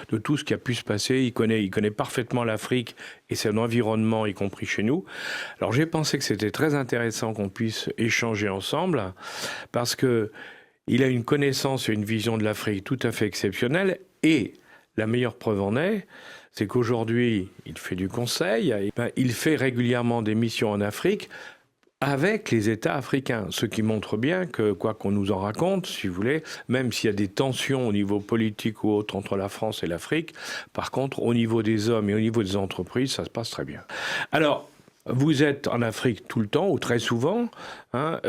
de tout ce qui a pu se passer. Il connaît parfaitement l'Afrique et son environnement, y compris chez nous. Alors j'ai pensé que c'était très intéressant qu'on puisse échanger ensemble, parce que il a une connaissance et une vision de l'Afrique tout à fait exceptionnelle, et la meilleure preuve en est, c'est qu'aujourd'hui, il fait du conseil, il fait régulièrement des missions en Afrique avec les États africains, ce qui montre bien que, quoi qu'on nous en raconte, si vous voulez, même s'il y a des tensions au niveau politique ou autre entre la France et l'Afrique, par contre, au niveau des hommes et au niveau des entreprises, ça se passe très bien. Alors, vous êtes en Afrique tout le temps, ou très souvent, hein,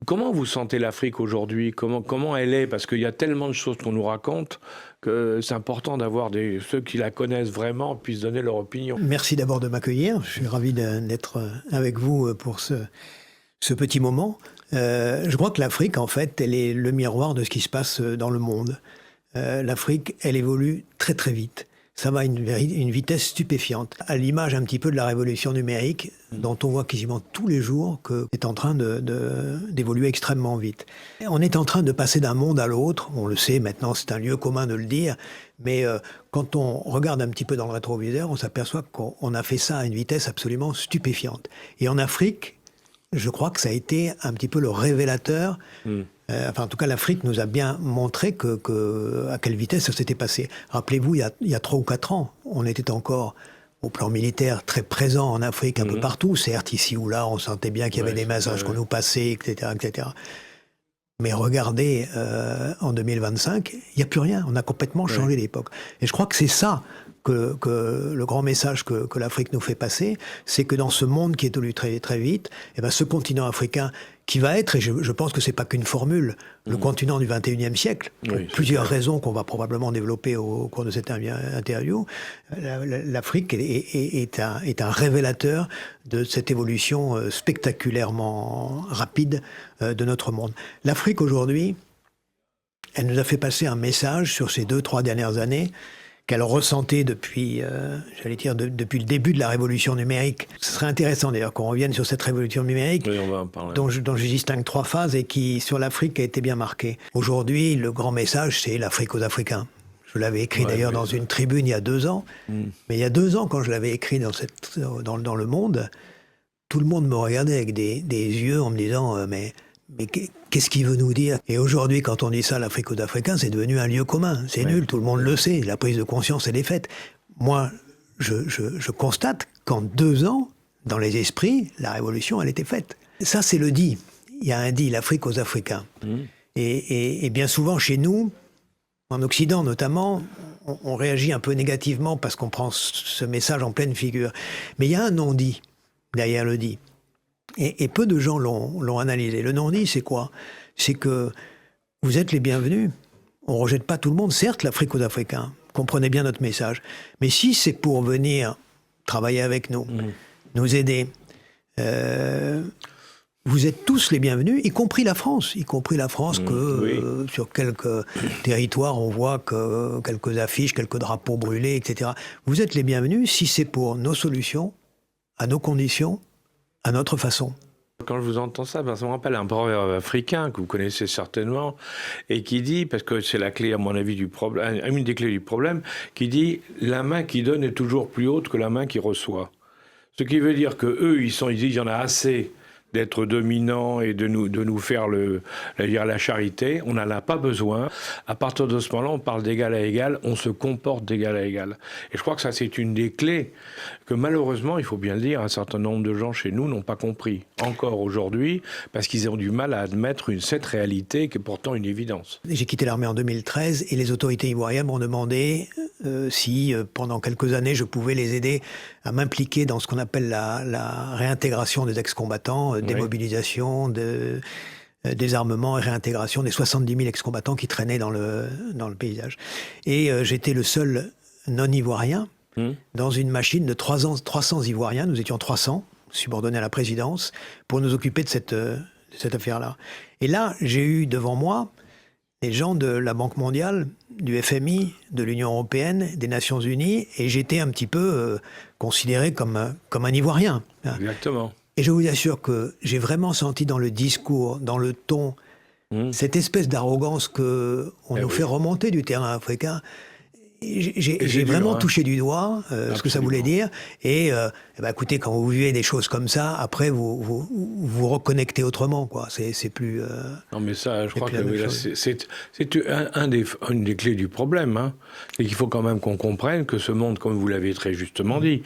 comment vous sentez l'Afrique aujourd'hui ? Comment elle est ? Parce qu'il y a tellement de choses qu'on nous raconte que c'est important d'avoir ceux qui la connaissent vraiment puissent donner leur opinion. Merci d'abord de m'accueillir. Je suis ravi d'être avec vous pour ce petit moment. Je crois que l'Afrique, en fait, elle est le miroir de ce qui se passe dans le monde. L'Afrique, elle évolue très très vite. Ça va à une vitesse stupéfiante, à l'image un petit peu de la révolution numérique, dont on voit quasiment tous les jours qu'elle est en train d'évoluer extrêmement vite. Et on est en train de passer d'un monde à l'autre, on le sait maintenant, c'est un lieu commun de le dire, mais quand on regarde un petit peu dans le rétroviseur, on s'aperçoit qu'on a fait ça à une vitesse absolument stupéfiante. Et en Afrique, je crois que ça a été un petit peu le révélateur. Enfin, en tout cas, l'Afrique nous a bien montré à quelle vitesse ça s'était passé. Rappelez-vous, il y a 3 ou 4 ans, on était encore, au plan militaire, très présent en Afrique, un peu partout. Certes, ici ou là, on sentait bien qu'il y avait des messages qu'on nous passait, etc., etc. Mais regardez, en 2025, il n'y a plus rien. On a complètement changé d'époque. Et je crois que c'est ça que le grand message que l'Afrique nous fait passer, c'est que dans ce monde qui évolue très, très vite, eh ben, ce continent africain qui va être, et je pense que ce n'est pas qu'une formule, le continent du XXIe siècle, pour plusieurs raisons qu'on va probablement développer au cours de cette interview, l'Afrique est un révélateur de cette évolution spectaculairement rapide de notre monde. L'Afrique aujourd'hui, elle nous a fait passer un message sur ces 2-3 dernières années qu'elle ressentait depuis, depuis le début de la révolution numérique. Ce serait intéressant d'ailleurs qu'on revienne sur cette révolution numérique, on va en parler. dont je distingue 3 phases et qui, sur l'Afrique, a été bien marquée. Aujourd'hui, le grand message, c'est l'Afrique aux Africains. Je l'avais écrit d'ailleurs dans une tribune il y a 2 ans. Mais il y a 2 ans, quand je l'avais écrit dans Le Monde, tout le monde me regardait avec des yeux en me disant mais qu'est-ce qu'il veut nous dire ? Et aujourd'hui, quand on dit ça, l'Afrique aux Africains, c'est devenu un lieu commun. C'est nul, tout le monde le sait. La prise de conscience, elle est faite. Moi, je constate qu'en 2 ans, dans les esprits, la révolution, elle était faite. Ça, c'est le dit. Il y a un dit, l'Afrique aux Africains. Et bien souvent, chez nous, en Occident notamment, on réagit un peu négativement parce qu'on prend ce message en pleine figure. Mais il y a un non-dit derrière le dit. Et peu de gens l'ont analysé. Le non-dit, c'est quoi ? C'est que vous êtes les bienvenus. On ne rejette pas tout le monde. Certes, l'Afrique aux Africains. Comprenez bien notre message. Mais si c'est pour venir travailler avec nous, nous aider, vous êtes tous les bienvenus, y compris la France. Y compris la France que sur quelques territoires, on voit que quelques affiches, quelques drapeaux brûlés, etc. Vous êtes les bienvenus si c'est pour nos solutions, à nos conditions, à notre façon. Quand je vous entends ça, ça me rappelle un proverbe africain que vous connaissez certainement, et qui dit, parce que c'est la clé à mon avis du problème, une des clés du problème, qui dit « la main qui donne est toujours plus haute que la main qui reçoit ». Ce qui veut dire qu'eux, ils disent « il y en a assez d'être dominants et de nous faire la charité, on n'en a pas besoin. À partir de ce moment-là, on parle d'égal à égal, on se comporte d'égal à égal. » Et je crois que ça, c'est une des clés que malheureusement, il faut bien le dire, un certain nombre de gens chez nous n'ont pas compris, encore aujourd'hui, parce qu'ils ont du mal à admettre cette réalité qui est pourtant une évidence. J'ai quitté l'armée en 2013 et les autorités ivoiriennes m'ont demandé si, pendant quelques années, je pouvais les aider à m'impliquer dans ce qu'on appelle la réintégration des ex-combattants, démobilisation, désarmement et réintégration des 70 000 ex-combattants qui traînaient dans le paysage. Et j'étais le seul non-ivoirien dans une machine de 300 Ivoiriens, nous étions 300, subordonnés à la présidence, pour nous occuper de cette affaire-là. Et là, j'ai eu devant moi des gens de la Banque mondiale, du FMI, de l'Union européenne, des Nations unies, et j'étais un petit peu considéré comme un Ivoirien. Exactement. Et je vous assure que j'ai vraiment senti dans le discours, dans le ton, Cette espèce d'arrogance qu'on nous fait remonter du terrain africain, j'ai vraiment touché du doigt ce que ça voulait dire. Et écoutez, quand vous vivez des choses comme ça, après vous reconnectez autrement, quoi. C'est plus. Non, mais ça, je crois que c'est une des clés du problème. Hein. C'est qu'il faut quand même qu'on comprenne que ce monde, comme vous l'avez très justement dit,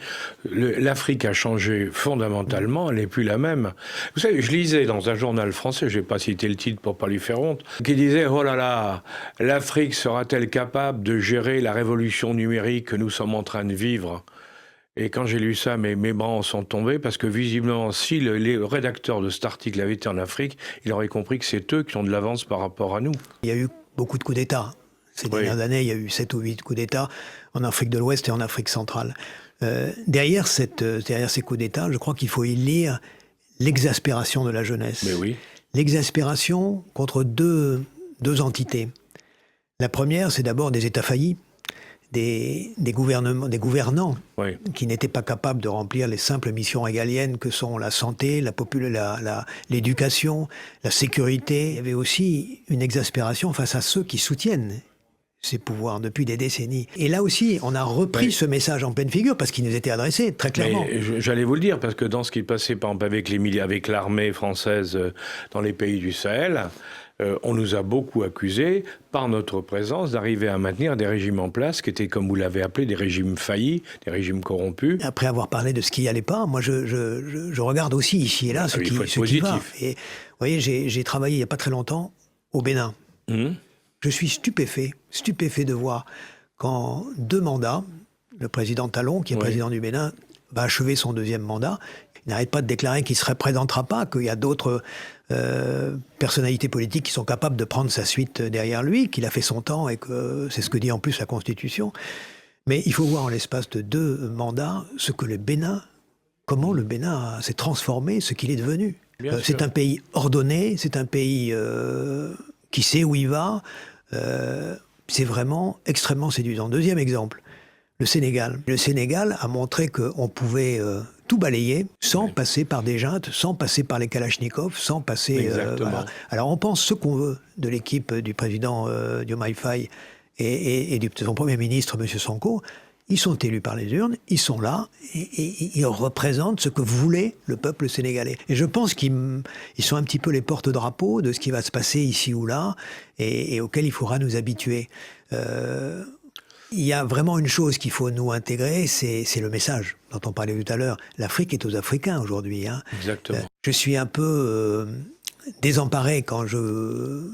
l'Afrique a changé fondamentalement, elle n'est plus la même. Vous savez, je lisais dans un journal français, je ne vais pas citer le titre pour ne pas lui faire honte, qui disait, oh là là, l'Afrique sera-t-elle capable de gérer la révolution numérique que nous sommes en train de vivre ? Et quand j'ai lu ça, mes bras en sont tombés, parce que visiblement, si le rédacteur de cet article avait été en Afrique, il aurait compris que c'est eux qui ont de l'avance par rapport à nous. Il y a eu beaucoup de coups d'État. Ces dernières années, il y a eu 7 ou 8 coups d'État en Afrique de l'Ouest et en Afrique centrale. Derrière ces coups d'État, je crois qu'il faut y lire l'exaspération de la jeunesse. Mais oui. L'exaspération contre deux entités. La première, c'est d'abord des États faillis. Des gouvernants qui n'étaient pas capables de remplir les simples missions régaliennes que sont la santé, l'éducation, la sécurité. Il y avait aussi une exaspération face à ceux qui soutiennent ces pouvoirs depuis des décennies. Et là aussi, on a repris ce message en pleine figure parce qu'il nous était adressé très clairement. J'allais vous le dire, parce que dans ce qui passait par exemple avec l'armée française dans les pays du Sahel, on nous a beaucoup accusés, par notre présence, d'arriver à maintenir des régimes en place qui étaient, comme vous l'avez appelé, des régimes faillis, des régimes corrompus. Après avoir parlé de ce qui n'allait pas, moi je regarde aussi ici et là ce qui va. Et vous voyez, j'ai travaillé il n'y a pas très longtemps au Bénin. Je suis stupéfait de voir qu'en 2 mandats, le président Talon, qui est président du Bénin, va achever son 2e mandat. Il n'arrête pas de déclarer qu'il ne se représentera pas, qu'il y a d'autres personnalités politiques qui sont capables de prendre sa suite derrière lui, qu'il a fait son temps et que c'est ce que dit en plus la Constitution. Mais il faut voir en l'espace de 2 mandats comment le Bénin s'est transformé, ce qu'il est devenu. C'est un pays ordonné, c'est un pays qui sait où il va. C'est vraiment extrêmement séduisant. 2e exemple, le Sénégal. Le Sénégal a montré qu'on pouvait tout balayer sans passer par des juntes, sans passer par les kalachnikovs, sans passer... voilà. Alors on pense ce qu'on veut de l'équipe du président Diomaye Faye et de son Premier ministre, M. Sonko. Ils sont élus par les urnes, ils sont là, et ils représentent ce que voulait le peuple sénégalais. Et je pense qu'ils sont un petit peu les porte-drapeaux de ce qui va se passer ici ou là, et auquel il faudra nous habituer. Il y a vraiment une chose qu'il faut nous intégrer, c'est le message dont on parlait tout à l'heure. L'Afrique est aux Africains aujourd'hui. Hein. Exactement. Je suis un peu désemparé quand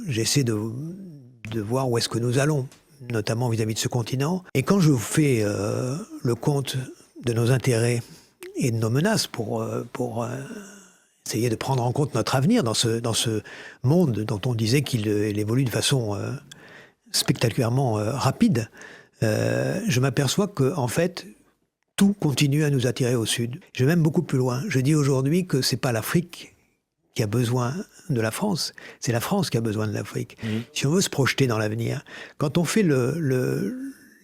j'essaie de voir où est-ce que nous allons, notamment vis-à-vis de ce continent. Et quand je fais le compte de nos intérêts et de nos menaces pour essayer de prendre en compte notre avenir dans ce monde dont on disait qu'il évolue de façon spectaculairement rapide, je m'aperçois que, en fait, tout continue à nous attirer au sud. Je vais même beaucoup plus loin. Je dis aujourd'hui que c'est pas l'Afrique qui a besoin de la France, c'est la France qui a besoin de l'Afrique. Si on veut se projeter dans l'avenir, quand on fait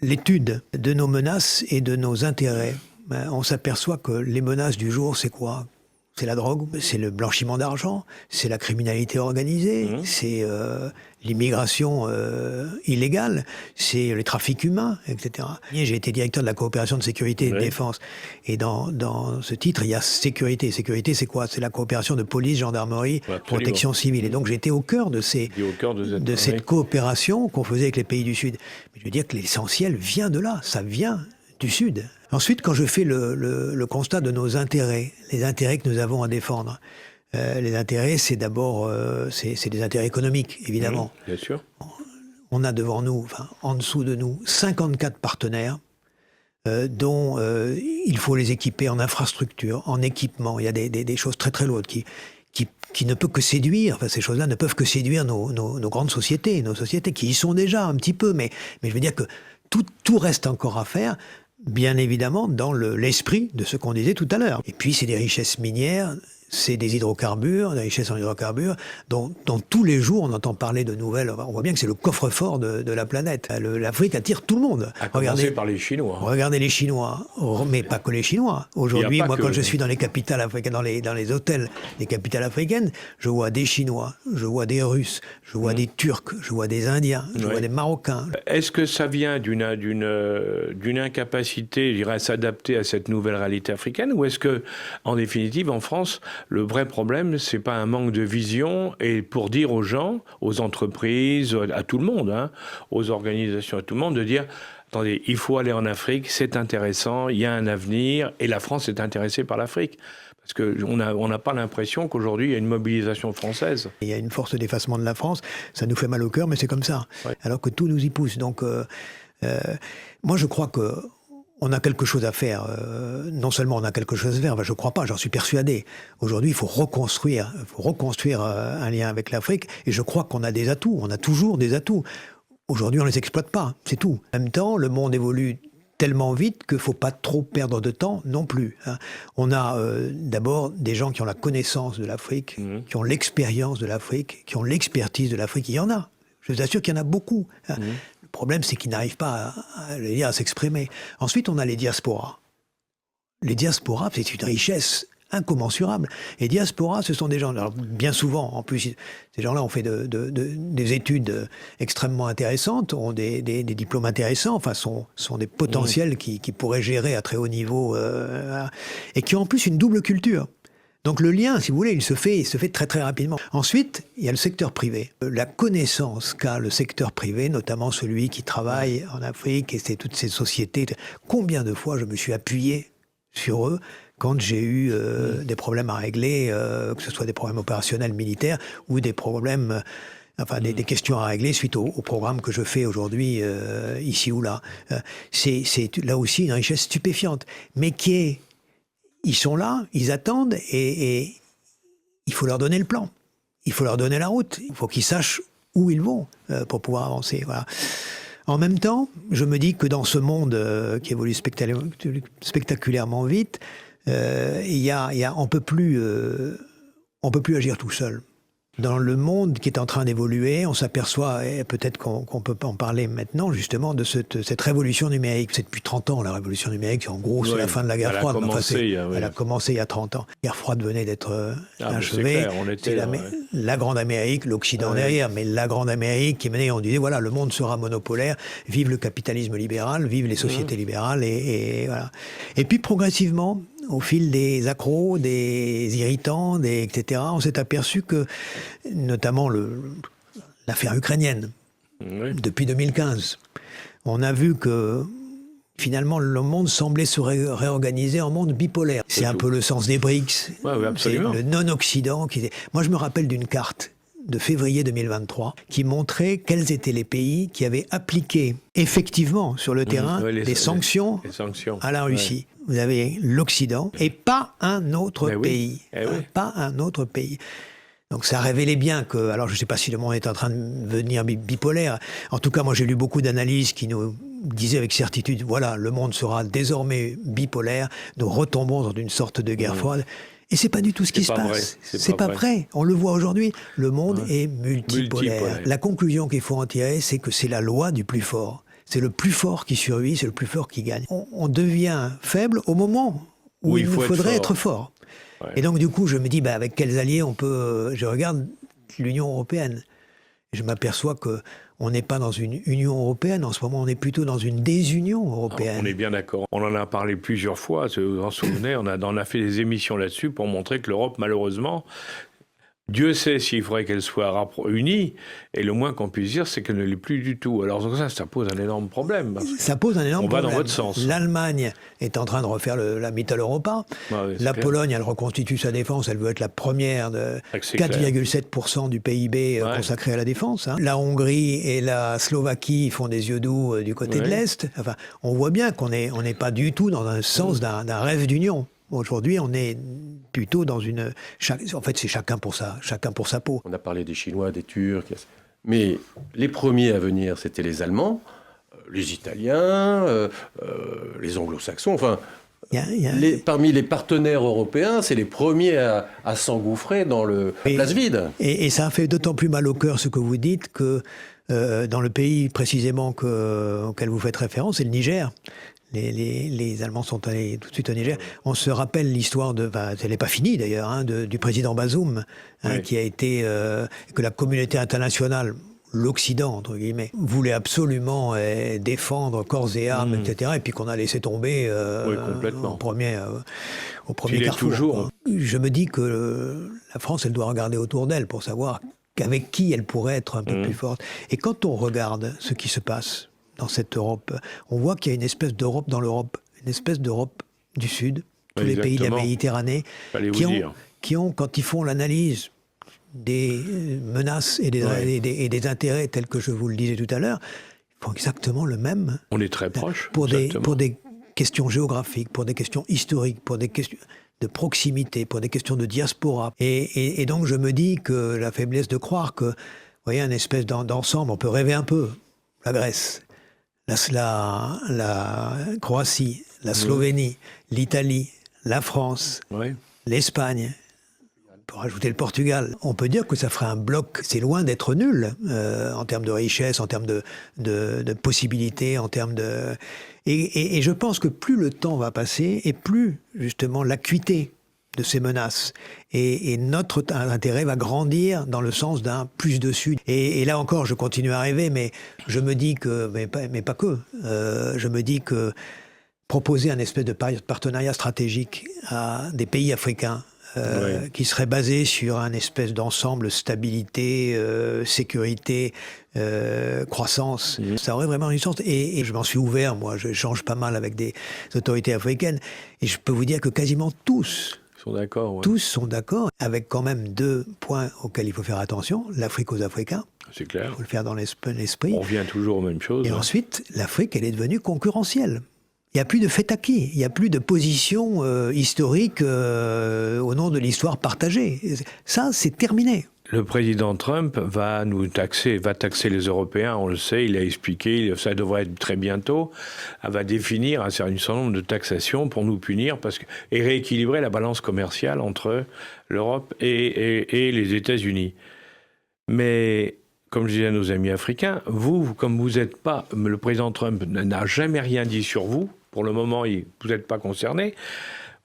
l'étude de nos menaces et de nos intérêts, on s'aperçoit que les menaces du jour, c'est quoi ? C'est la drogue, c'est le blanchiment d'argent, c'est la criminalité organisée, c'est l'immigration illégale, c'est les trafics humains, etc. J'ai été directeur de la coopération de sécurité et de défense. Et dans ce titre, il y a sécurité. Sécurité, c'est quoi ? C'est la coopération de police, gendarmerie, protection civile. Et donc j'étais au cœur de cette coopération qu'on faisait avec les pays du Sud. Mais je veux dire que l'essentiel vient de là, ça vient du Sud. Ensuite, quand je fais le constat de nos intérêts, les intérêts que nous avons à défendre, les intérêts, c'est d'abord c'est des intérêts économiques, évidemment. Bien sûr. On a devant nous, enfin, en dessous de nous, 54 partenaires dont il faut les équiper en infrastructure, en équipement. Il y a des choses très très lourdes qui ne peuvent que séduire, enfin ces choses-là ne peuvent que séduire nos grandes sociétés, nos sociétés qui y sont déjà un petit peu, mais je veux dire que tout reste encore à faire, bien évidemment, dans l'esprit de ce qu'on disait tout à l'heure. Et puis, c'est des richesses minières c'est des hydrocarbures, des richesses en hydrocarbures, dont tous les jours on entend parler de nouvelles. On voit bien que c'est le coffre-fort de la planète. L'Afrique attire tout le monde. À commencer par les Chinois. Regardez les Chinois, mais pas que les Chinois. Aujourd'hui, moi, quand je suis dans les capitales africaines, dans les hôtels des capitales africaines, je vois des Chinois, je vois des Russes, je vois des Turcs, je vois des Indiens, je vois des Marocains. Est-ce que ça vient d'une incapacité, je dirais, à s'adapter à cette nouvelle réalité africaine, ou est-ce que, en définitive, en France, le vrai problème, c'est pas un manque de vision, et pour dire aux gens, aux entreprises, à tout le monde, hein, aux organisations, à tout le monde, de dire, attendez, il faut aller en Afrique, c'est intéressant, il y a un avenir, et la France est intéressée par l'Afrique. Parce qu'on n'a pas l'impression qu'aujourd'hui, il y a une mobilisation française. Il y a une force d'effacement de la France, ça nous fait mal au cœur, mais c'est comme ça. Ouais. Alors que tout nous y pousse. Donc, moi, je crois que on a quelque chose à faire. Non seulement on a quelque chose à faire, je ne crois pas, j'en suis persuadé. Aujourd'hui, il faut reconstruire un lien avec l'Afrique. Et je crois qu'on a des atouts, on a toujours des atouts. Aujourd'hui, on ne les exploite pas, c'est tout. En même temps, le monde évolue tellement vite qu'il ne faut pas trop perdre de temps non plus. Hein. On a d'abord des gens qui ont la connaissance de l'Afrique, qui ont l'expérience de l'Afrique, qui ont l'expertise de l'Afrique. Il y en a. Je vous assure qu'il y en a beaucoup. Hein. Le problème, c'est qu'ils n'arrivent pas à s'exprimer. Ensuite, on a les diasporas. Les diasporas, c'est une richesse incommensurable. Les diasporas, ce sont des gens, alors bien souvent, en plus, ces gens-là ont fait des études extrêmement intéressantes, ont des diplômes intéressants, enfin, sont des potentiels qui pourraient gérer à très haut niveau, et qui ont en plus une double culture. Donc le lien, si vous voulez, il se fait très très rapidement. Ensuite, il y a le secteur privé. La connaissance qu'a le secteur privé, notamment celui qui travaille en Afrique, et c'est toutes ces sociétés. Combien de fois je me suis appuyé sur eux quand j'ai eu des problèmes à régler, que ce soit des problèmes opérationnels militaires ou des problèmes, des questions à régler suite au programme que je fais aujourd'hui ici ou là. C'est là aussi une richesse stupéfiante, mais ils sont là, ils attendent et il faut leur donner le plan. Il faut leur donner la route. Il faut qu'ils sachent où ils vont pour pouvoir avancer. Voilà. En même temps, je me dis que dans ce monde qui évolue spectaculairement vite, on peut plus agir tout seul. Dans le monde qui est en train d'évoluer, on s'aperçoit, et peut-être qu'on peut en parler maintenant, justement, de cette révolution numérique. C'est depuis 30 ans, la révolution numérique. En gros, c'est la fin de la guerre froide. Elle a commencé il y a 30 ans. La guerre froide venait d'être achevée. C'était la Grande Amérique, l'Occident derrière, mais la Grande Amérique qui menait, on disait, voilà, le monde sera monopolaire, vive le capitalisme libéral, vive les sociétés libérales, et voilà. Et puis, progressivement, au fil des accros, des irritants, etc., on s'est aperçu que, notamment l'affaire ukrainienne, depuis 2015, on a vu que finalement le monde semblait se réorganiser en monde bipolaire. C'est un peu le sens des BRICS, c'est le non-Occident. Moi, je me rappelle d'une carte de février 2023 qui montrait quels étaient les pays qui avaient appliqué effectivement sur le terrain des sanctions à la Russie. Vous avez l'Occident et pas un autre pays. Pas un autre pays. Donc ça révélait bien que, alors je ne sais pas si le monde est en train de devenir bipolaire, en tout cas moi j'ai lu beaucoup d'analyses qui nous disaient avec certitude, voilà, le monde sera désormais bipolaire, nous retombons dans une sorte de guerre froide. Et c'est pas du tout ce qui se passe. C'est pas vrai. On le voit aujourd'hui. Le monde est multipolaire. La conclusion qu'il faut en tirer, c'est que c'est la loi du plus fort. C'est le plus fort qui survit, c'est le plus fort qui gagne. On devient faible au moment où il nous faudrait être fort. Ouais. Et donc du coup, je me dis, avec quels alliés on peut... Je regarde l'Union européenne. Je m'aperçois que on n'est pas dans une Union européenne, en ce moment on est plutôt dans une désunion européenne. On est bien d'accord. On en a parlé plusieurs fois, vous vous en souvenez, on a fait des émissions là-dessus pour montrer que l'Europe, malheureusement, Dieu sait s'il faudrait qu'elle soit unie, et le moins qu'on puisse dire, c'est qu'elle ne l'est plus du tout. Alors ça pose un énorme problème. Ça pose un énorme problème. On va dans votre sens. L'Allemagne est en train de refaire la Mitteleuropa. La Pologne, elle reconstitue sa défense, elle veut être la première de 4,7% du PIB consacré à la défense. Hein. La Hongrie et la Slovaquie font des yeux doux du côté de l'Est. Enfin, on voit bien qu'on n'est pas du tout dans un sens d'un rêve d'union. Aujourd'hui, on est plutôt dans une... En fait, c'est chacun pour sa peau. On a parlé des Chinois, des Turcs, mais les premiers à venir, c'était les Allemands, les Italiens, les Anglo-Saxons. Enfin, Parmi les partenaires européens, c'est les premiers à s'engouffrer dans le place vide. Et ça a fait d'autant plus mal au cœur ce que vous dites que dans le pays précisément auquel vous faites référence, c'est le Niger. Les Allemands sont allés tout de suite au Niger. On se rappelle l'histoire elle n'est pas finie d'ailleurs, hein, du président Bazoum, hein, qui a été que la communauté internationale, l'Occident entre guillemets, voulait absolument défendre corps et âme, etc. Et puis qu'on a laissé tomber complètement. au premier Il est carrefour. toujours. Je me dis que la France, elle doit regarder autour d'elle pour savoir avec qui elle pourrait être un peu plus forte. Et quand on regarde ce qui se passe dans cette Europe, on voit qu'il y a une espèce d'Europe dans l'Europe, une espèce d'Europe du Sud, tous les pays de la Méditerranée, qui ont, quand ils font l'analyse des menaces et des intérêts tels que je vous le disais tout à l'heure, ils font exactement le même. On est très proches. Pour des questions géographiques, pour des questions historiques, pour des questions de proximité, pour des questions de diaspora. Et donc je me dis que la faiblesse de croire que, vous voyez, un espèce d'ensemble, on peut rêver un peu. La Grèce, la Croatie, la Slovénie, l'Italie, la France, l'Espagne, pour rajouter le Portugal. On peut dire que ça ferait un bloc, c'est loin d'être nul en termes de richesse, en termes de possibilités, en termes de... Et je pense que plus le temps va passer, et plus justement l'acuité de ces menaces et notre intérêt va grandir dans le sens d'un plus de Sud. Et là encore, je continue à rêver, mais je me dis que, mais pas que, je me dis que proposer un espèce de partenariat stratégique à des pays africains qui serait basé sur un espèce d'ensemble stabilité, sécurité, croissance. Ça aurait vraiment une sens. Et je m'en suis ouvert, moi, je change pas mal avec des autorités africaines, et je peux vous dire que quasiment tous sont d'accord, avec quand même 2 points auxquels il faut faire attention. L'Afrique aux Africains. C'est clair. Il faut le faire dans l'esprit. On revient toujours aux mêmes choses. Et ensuite, l'Afrique, elle est devenue concurrentielle. Il n'y a plus de fait acquis, il n'y a plus de position historique au nom de l'histoire partagée. Ça, c'est terminé. Le président Trump va taxer les Européens, on le sait, il a expliqué, ça devrait être très bientôt, va définir un certain nombre de taxations pour nous punir et rééquilibrer la balance commerciale entre l'Europe et les États-Unis. Mais, comme je disais à nos amis africains, comme vous n'êtes pas, le président Trump n'a jamais rien dit sur vous, pour le moment, vous n'êtes pas concerné.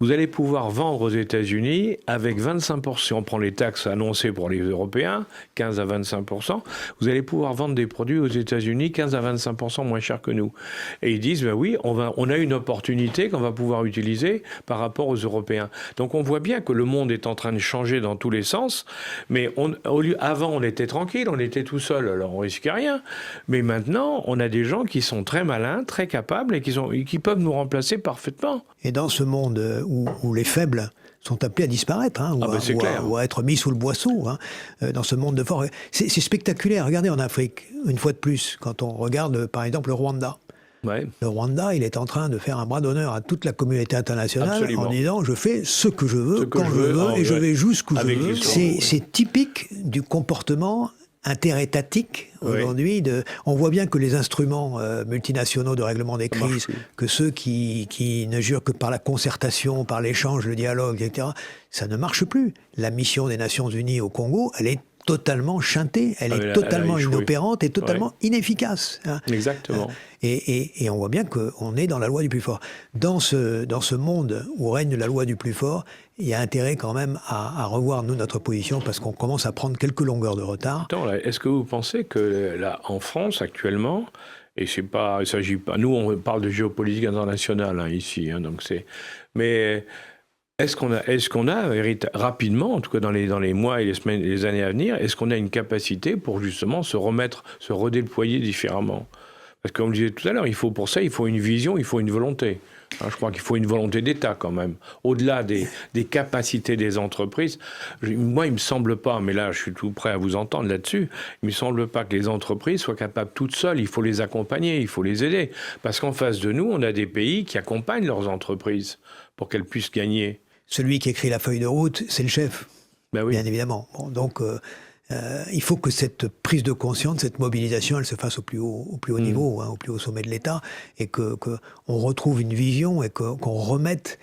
Vous allez pouvoir vendre aux États-Unis avec 25%, si on prend les taxes annoncées pour les Européens, 15 à 25%, vous allez pouvoir vendre des produits aux États-Unis 15 à 25% moins cher que nous. Et ils disent, ben oui, on a une opportunité qu'on va pouvoir utiliser par rapport aux Européens. Donc on voit bien que le monde est en train de changer dans tous les sens, mais avant on était tranquille, on était tout seul, alors on risquait rien. Mais maintenant, on a des gens qui sont très malins, très capables et qui peuvent nous remplacer parfaitement. Et dans ce monde où les faibles sont appelés à disparaître, hein, ou à être mis sous le boisseau, hein, dans ce monde de force. C'est spectaculaire. Regardez en Afrique, une fois de plus, quand on regarde par exemple le Rwanda. Ouais. Le Rwanda, il est en train de faire un bras d'honneur à toute la communauté internationale. Absolument. En disant je fais ce que je veux, quand je veux, et je vais jusqu'où je veux. C'est typique du comportement interétatique aujourd'hui. On voit bien que les instruments multinationaux de règlement des crises, que ceux qui ne jurent que par la concertation, par l'échange, le dialogue, etc., ça ne marche plus. La mission des Nations Unies au Congo, elle est totalement chantée, elle est totalement inopérante et totalement inefficace. Hein. Exactement. Et on voit bien qu'on est dans la loi du plus fort. Dans ce monde où règne la loi du plus fort, il y a intérêt quand même à revoir, nous, notre position, parce qu'on commence à prendre quelques longueurs de retard. Est-ce que vous pensez que là, en France, actuellement, et il s'agit pas, nous, on parle de géopolitique internationale, hein, ici, hein, donc c'est... Mais... Est-ce qu'on a rapidement, en tout cas dans les mois et les semaines et les années à venir, est-ce qu'on a une capacité pour justement se redéployer différemment ? Parce que comme je disais tout à l'heure, pour ça, il faut une vision, il faut une volonté. Hein, je crois qu'il faut une volonté d'État quand même. Au-delà des capacités des entreprises, moi, il ne me semble pas, mais là, je suis tout prêt à vous entendre là-dessus, il ne me semble pas que les entreprises soient capables toutes seules. Il faut les accompagner, il faut les aider. Parce qu'en face de nous, on a des pays qui accompagnent leurs entreprises pour qu'elles puissent gagner. Celui qui écrit la feuille de route, c'est le chef, bien évidemment. Bon, donc, Il faut que cette prise de conscience, cette mobilisation, elle se fasse au plus haut niveau, au plus haut sommet de l'État, et qu'on retrouve une vision et qu'on remette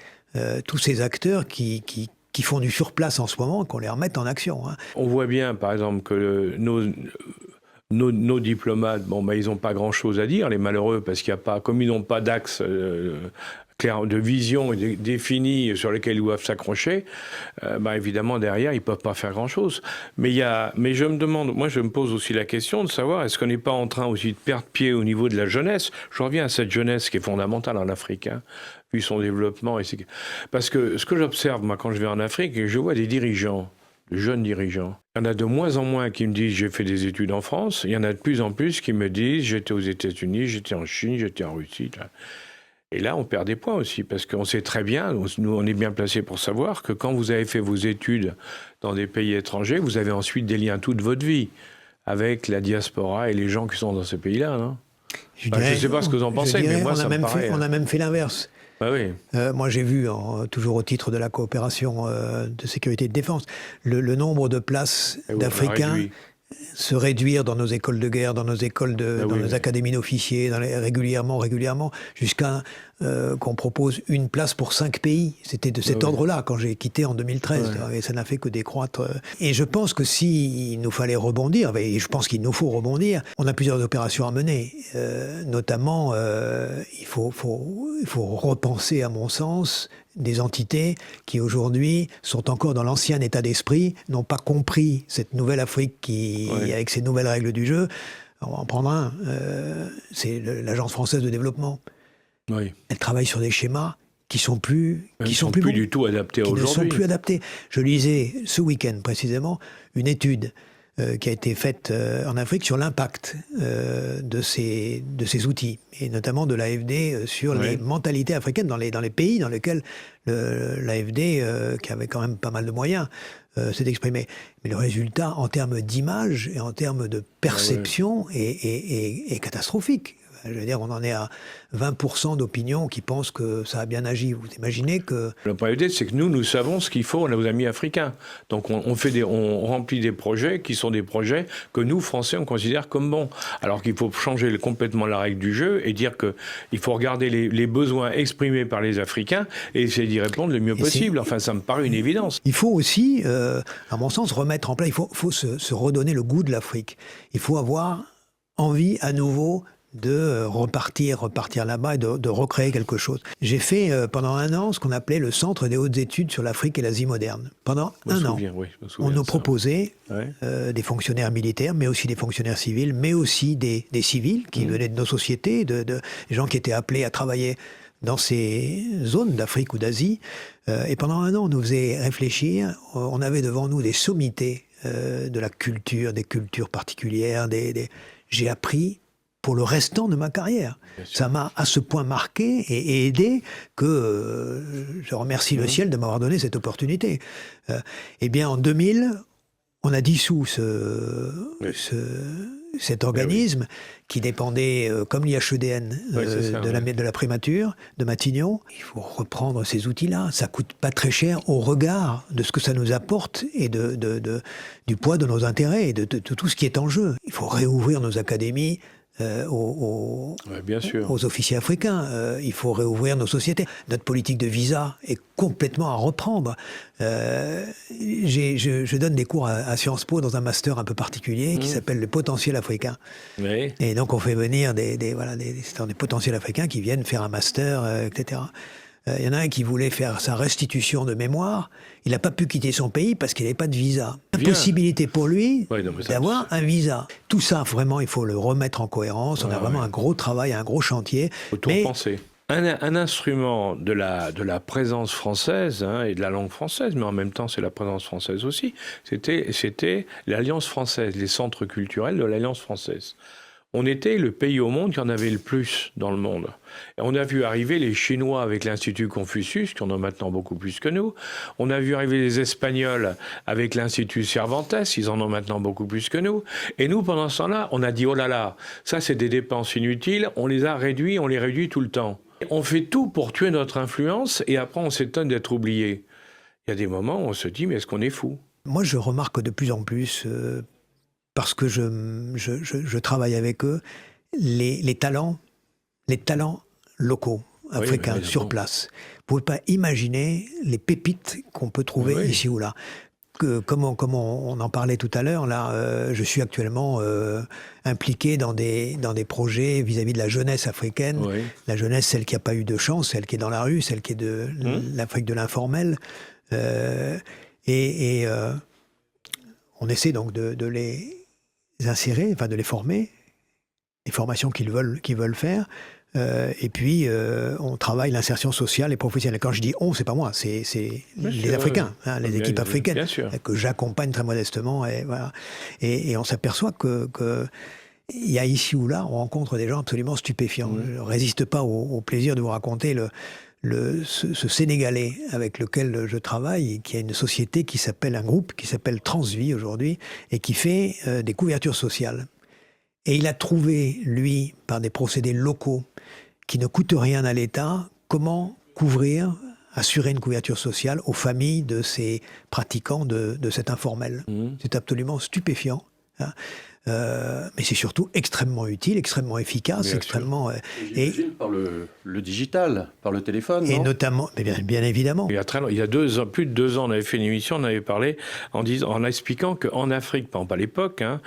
tous ces acteurs qui font du surplace en ce moment, qu'on les remette en action. On voit bien, par exemple, que nos diplomates, ils n'ont pas grand-chose à dire, les malheureux, parce qu'il n'y a pas, comme ils n'ont pas d'axe clair de vision définie sur lesquels ils doivent s'accrocher, évidemment, derrière, ils ne peuvent pas faire grand-chose. Mais je me pose aussi la question de savoir, est-ce qu'on n'est pas en train aussi de perdre pied au niveau de la jeunesse? Je reviens à cette jeunesse qui est fondamentale en Afrique, vu son développement. Parce que ce que j'observe, moi, quand je vais en Afrique, je vois des dirigeants, de jeunes dirigeants. Il y en a de moins en moins qui me disent « j'ai fait des études en France ». Il y en a de plus en plus qui me disent « j'étais aux États-Unis, j'étais en Chine, j'étais en Russie ». Et là, on perd des points aussi, parce qu'on sait très bien, nous, on est bien placés pour savoir que quand vous avez fait vos études dans des pays étrangers, vous avez ensuite des liens toute votre vie avec la diaspora et les gens qui sont dans ces pays-là. Non ? Je ne sais pas ce que vous en pensez, mais moi, ça me paraît... On a même fait l'inverse. Bah oui. Moi, j'ai vu, toujours au titre de la coopération de sécurité et de défense, le nombre de places d'Africains se réduire dans nos écoles de guerre, dans nos écoles dans nos académies d'officiers, régulièrement, jusqu'à qu'on propose une place pour 5 pays. C'était de cet ordre-là quand j'ai quitté en 2013, et ça n'a fait que décroître. Et je pense que s'il nous fallait rebondir, et je pense qu'il nous faut rebondir, on a plusieurs opérations à mener. Notamment, il faut repenser, à mon sens, des entités qui aujourd'hui sont encore dans l'ancien état d'esprit, n'ont pas compris cette nouvelle Afrique avec ses nouvelles règles du jeu. On va en prendre un, c'est l'Agence française de développement. Oui. Elle travaille sur des schémas qui sont plus du tout adaptés aujourd'hui. Qui ne sont plus adaptés. Je lisais ce week-end précisément une étude qui a été faite en Afrique sur l'impact de ces outils, et notamment de l'AFD sur les mentalités africaines dans les pays dans lesquels l'AFD, qui avait quand même pas mal de moyens, s'est exprimé. Mais le résultat, en termes d'image et en termes de perception, est catastrophique. Je veux dire, on en est à 20% d'opinion qui pensent que ça a bien agi. Vous imaginez que... Le problème, c'est que nous savons ce qu'il faut à nos amis africains. Donc on remplit des projets qui sont des projets que nous, Français, on considère comme bons. Alors qu'il faut changer complètement la règle du jeu et dire qu'il faut regarder les besoins exprimés par les Africains et essayer d'y répondre le mieux possible. Enfin, ça me paraît une évidence. Il faut aussi, à mon sens, remettre en place, il faut se redonner le goût de l'Afrique. Il faut avoir envie à nouveau de repartir là-bas et de recréer quelque chose. J'ai fait pendant 1 an ce qu'on appelait le Centre des hautes études sur l'Afrique et l'Asie moderne. Pendant un an, on nous proposait des fonctionnaires militaires, mais aussi des fonctionnaires civils, mais aussi des civils qui venaient de nos sociétés, des gens qui étaient appelés à travailler dans ces zones d'Afrique ou d'Asie. Et pendant 1 an, on nous faisait réfléchir. On avait devant nous des sommités de la culture, des cultures particulières. J'ai appris pour le restant de ma carrière. Ça m'a à ce point marqué et aidé que je remercie le ciel de m'avoir donné cette opportunité. Eh bien, en 2000, on a dissous cet organisme qui dépendait, comme l'IHEDN, de la primature de Matignon. Il faut reprendre ces outils-là. Ça coûte pas très cher au regard de ce que ça nous apporte et du poids de nos intérêts et de tout ce qui est en jeu. Il faut réouvrir nos académies aux officiers africains. Il faut réouvrir nos sociétés. Notre politique de visa est complètement à reprendre. Je donne des cours à Sciences Po dans un master un peu particulier qui s'appelle le potentiel africain. Oui. Et donc on fait venir des potentiels africains qui viennent faire un master, etc. Il y en a un qui voulait faire sa restitution de mémoire. Il n'a pas pu quitter son pays parce qu'il n'avait pas de visa. Impossibilité pour lui d'avoir un visa. Tout ça, vraiment, il faut le remettre en cohérence. On a vraiment un gros travail, un gros chantier. Il faut tout repenser. Un instrument de la présence française et de la langue française, mais en même temps c'est la présence française aussi, c'était l'Alliance française, les centres culturels de l'Alliance française. On était le pays au monde qui en avait le plus dans le monde. Et on a vu arriver les Chinois avec l'Institut Confucius, qui en ont maintenant beaucoup plus que nous. On a vu arriver les Espagnols avec l'Institut Cervantes, ils en ont maintenant beaucoup plus que nous. Et nous, pendant ce temps-là, on a dit « oh là là, ça c'est des dépenses inutiles », on les réduit tout le temps. On fait tout pour tuer notre influence et après on s'étonne d'être oublié. Il y a des moments où on se dit « mais est-ce qu'on est fou ?» Moi, je remarque de plus en plus, parce que je travaille avec eux, les talents locaux africains sur place. Vous ne pouvez pas imaginer les pépites qu'on peut trouver ici ou là. Comme on en parlait tout à l'heure, là, je suis actuellement impliqué dans des projets vis-à-vis de la jeunesse africaine. Oui. La jeunesse, celle qui n'a pas eu de chance, celle qui est dans la rue, celle qui est de l'Afrique de l'informel. On essaie donc de les insérer, enfin de les former, les formations qu'ils veulent faire. Et puis, on travaille l'insertion sociale et professionnelle. Et quand je dis on, c'est pas moi, c'est les Africains, hein, les équipes africaines que j'accompagne très modestement. Et, voilà. Et on s'aperçoit que il y a ici ou là, on rencontre des gens absolument stupéfiants. Je ne résiste pas au plaisir de vous raconter ce Sénégalais avec lequel je travaille, qui a une société un groupe qui s'appelle Transvie aujourd'hui, et qui fait des couvertures sociales. Et il a trouvé, lui, par des procédés locaux, qui ne coûtent rien à l'État, comment assurer une couverture sociale aux familles de ces pratiquants de cet informel. C'est absolument stupéfiant. Hein. Mais c'est surtout extrêmement utile, extrêmement efficace, extrêmement... J'imagine par le digital, par le téléphone, et non? Notamment, bien évidemment. Il y a plus de 2 ans, on avait fait une émission, on avait parlé en expliquant qu'en Afrique, par exemple à l'époque, hein,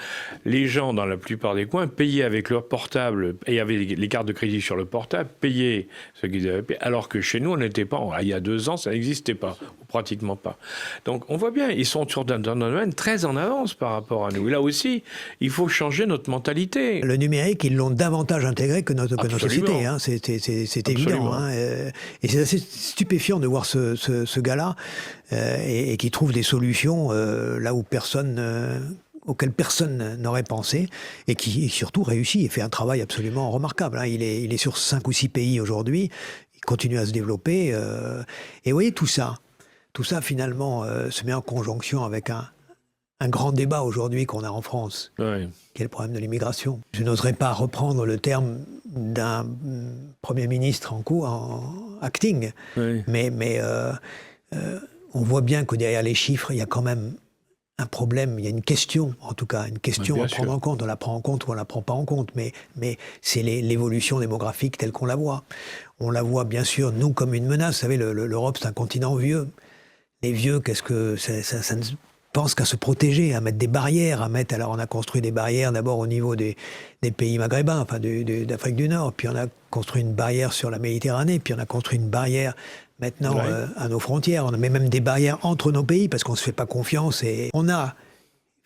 les gens dans la plupart des coins payaient avec leur portable, et il y avait les cartes de crédit sur le portable, payaient ce qu'ils avaient payé, alors que chez nous, on n'était pas... Il y a 2 ans, ça n'existait pas, ou pratiquement pas. Donc on voit bien, ils sont dans un domaine très en avance par rapport à nous. Et là aussi, il faut changer notre mentalité. Le numérique, ils l'ont davantage intégré que notre société. Hein. C'est évident. Hein. Et c'est assez stupéfiant de voir ce gars-là et qui trouve des solutions là où auxquelles personne n'aurait pensé, et qui surtout réussit et fait un travail absolument remarquable. Hein. Il est sur 5 ou 6 pays aujourd'hui, il continue à se développer. Et vous voyez, tout ça finalement se met en conjonction avec un grand débat aujourd'hui qu'on a en France, qui est le problème de l'immigration. Je n'oserais pas reprendre le terme d'un Premier ministre en acting, mais on voit bien que derrière les chiffres, il y a quand même un problème, il y a une question, en tout cas, à prendre en compte. On la prend en compte ou on la prend pas en compte, mais c'est l'évolution démographique telle qu'on la voit. On la voit bien sûr, nous, comme une menace. Vous savez, l'Europe, c'est un continent vieux. Les vieux, qu'est-ce que ça ne pense qu'à se protéger, à mettre des barrières, alors on a construit des barrières d'abord au niveau des pays maghrébins, enfin d'Afrique du Nord, puis on a construit une barrière sur la Méditerranée, puis on a construit une barrière maintenant à nos frontières. On a même des barrières entre nos pays parce qu'on ne se fait pas confiance, et on a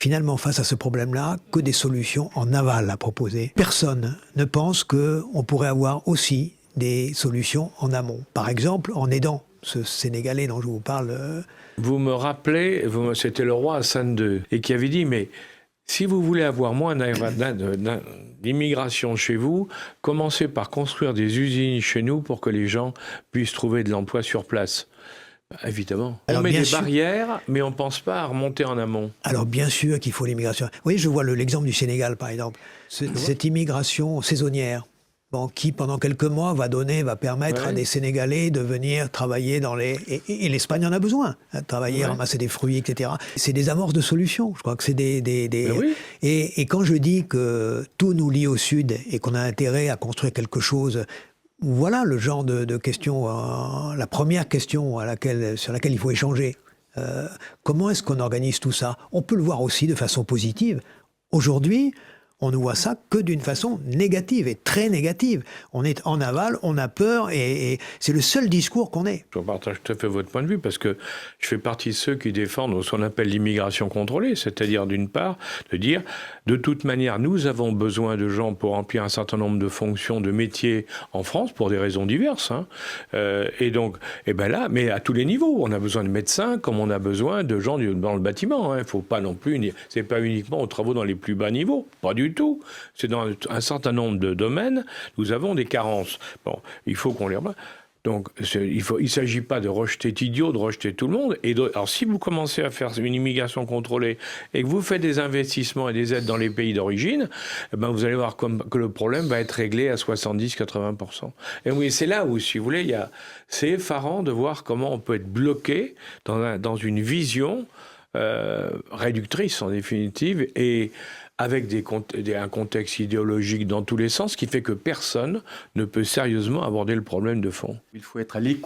finalement face à ce problème-là que des solutions en aval à proposer. Personne ne pense qu'on pourrait avoir aussi des solutions en amont. Par exemple, en aidant ce Sénégalais dont je vous parle. Vous me rappelez, c'était le roi Hassan II, et qui avait dit, mais si vous voulez avoir moins d'immigration chez vous, commencez par construire des usines chez nous pour que les gens puissent trouver de l'emploi sur place. Évidemment. On met des barrières, mais on ne pense pas à remonter en amont. Alors bien sûr qu'il faut l'immigration. Vous voyez, je vois l'exemple du Sénégal, par exemple. Cette immigration saisonnière, qui pendant quelques mois va permettre à des Sénégalais de venir travailler et l'Espagne en a besoin, travailler, ramasser des fruits, etc. C'est des amorces de solutions. Je crois que c'est et quand je dis que tout nous lie au Sud et qu'on a intérêt à construire quelque chose, voilà le genre de questions, la première question sur laquelle il faut échanger. Comment est-ce qu'on organise tout ça? On peut le voir aussi de façon positive. Aujourd'hui, on ne voit ça que d'une façon négative, et très négative. On est en aval, on a peur, et c'est le seul discours qu'on ait. Je partage tout à fait votre point de vue, parce que je fais partie de ceux qui défendent ce qu'on appelle l'immigration contrôlée, c'est-à-dire d'une part, de dire, de toute manière, nous avons besoin de gens pour remplir un certain nombre de fonctions, de métiers en France, pour des raisons diverses. Hein. Et donc, là, mais à tous les niveaux, on a besoin de médecins, comme on a besoin de gens dans le bâtiment. Il faut pas non plus, c'est pas uniquement aux travaux dans les plus bas niveaux, pas du tout. C'est dans un certain nombre de domaines, nous avons des carences. Bon, il faut qu'on les remarque. Donc, il ne s'agit pas de rejeter idiot, de rejeter tout le monde. Alors, si vous commencez à faire une immigration contrôlée et que vous faites des investissements et des aides dans les pays d'origine, vous allez voir que le problème va être réglé à 70-80%. Et oui, c'est là où, si vous voulez, c'est effarant de voir comment on peut être bloqué dans une vision réductrice en définitive, et avec un contexte idéologique dans tous les sens, qui fait que personne ne peut sérieusement aborder le problème de fond. Il faut être à l'écoute